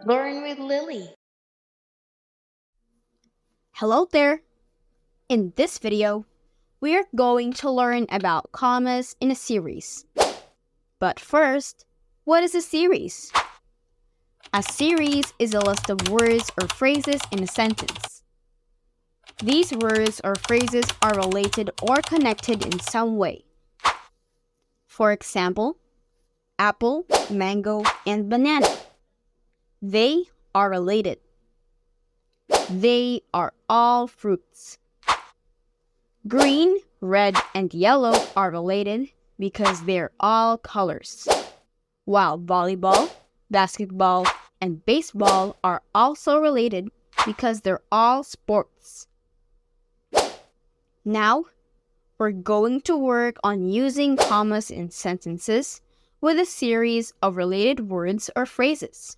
Learn with Lily. Hello there! In this video, we're going to learn about commas in a series. But first, what is a series? A series is a list of words or phrases in a sentence. These words or phrases are related or connected in some way. For example, apple, mango, and banana. They are related. They are all fruits. Green, red, and yellow are related because they're all colors, while volleyball, basketball, and baseball are also related because they're all sports. Now, we're going to work on using commas in sentences with a series of related words or phrases.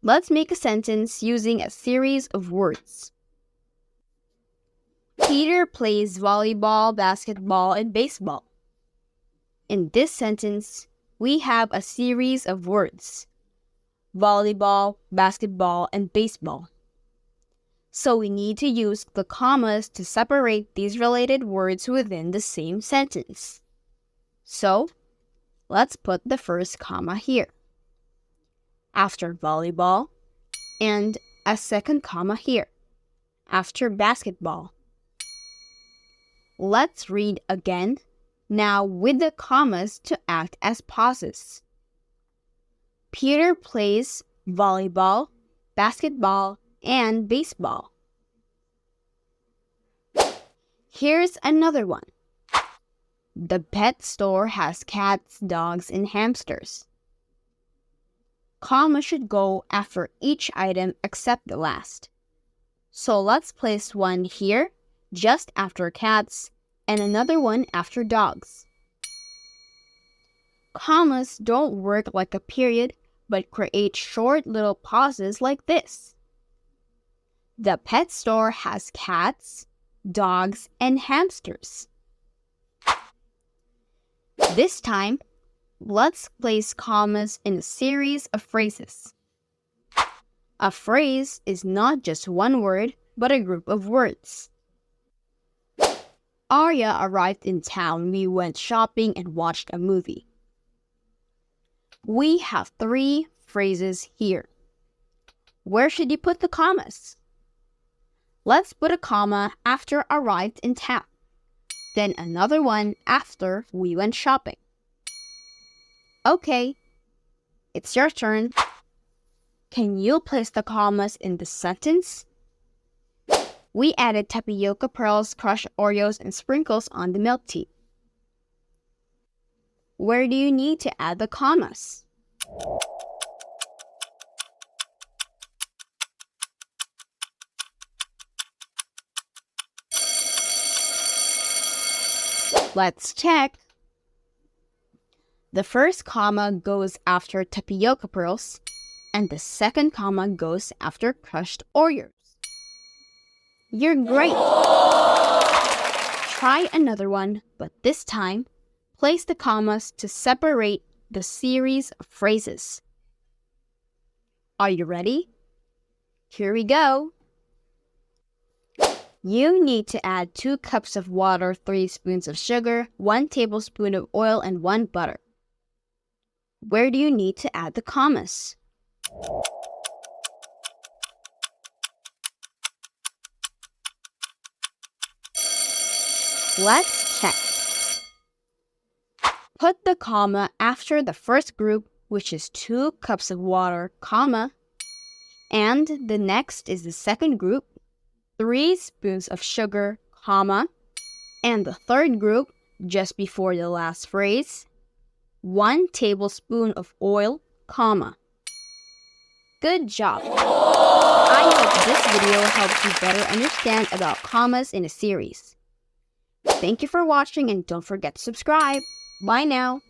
Let's make a sentence using a series of words. Peter plays volleyball, basketball, and baseball. In this sentence, we have a series of words: volleyball, basketball, and baseball. So we need to use the commas to separate these related words within the same sentence. So, let's put the first comma here, after volleyball, and a second comma here, after basketball. Let's read again, now with the commas to act as pauses. Peter plays volleyball, basketball, and baseball. Here's another one. The pet store has cats, dogs, and hamsters. Comma should go after each item except the last. So let's place one here, just after cats, and another one after dogs. Commas don't work like a period, but create short little pauses like this. The pet store has cats, dogs, and hamsters. This time, let's place commas in a series of phrases. A phrase is not just one word, but a group of words. Arya arrived in town. We went shopping and watched a movie. We have 3 phrases here. Where should you put the commas? Let's put a comma after arrived in town, then another one after we went shopping. Okay, it's your turn. Can you place the commas in the sentence? We added tapioca pearls, crushed Oreos, and sprinkles on the milk tea. Where do you need to add the commas? Let's check. The first comma goes after tapioca pearls, and the second comma goes after crushed Oreos. You're great! Try another one, but this time, place the commas to separate the series of phrases. Are you ready? Here we go! You need to add 2 cups of water, 3 spoons of sugar, 1 tablespoon of oil, and 1 butter. Where do you need to add the commas? Let's check. Put the comma after the first group, which is 2 cups of water, comma, and the next is the second group, 3 spoons of sugar, comma, and the third group, just before the last phrase, 1 tablespoon of oil, comma. Good job! I hope this video helps you better understand about commas in a series. Thank you for watching and don't forget to subscribe. Bye now!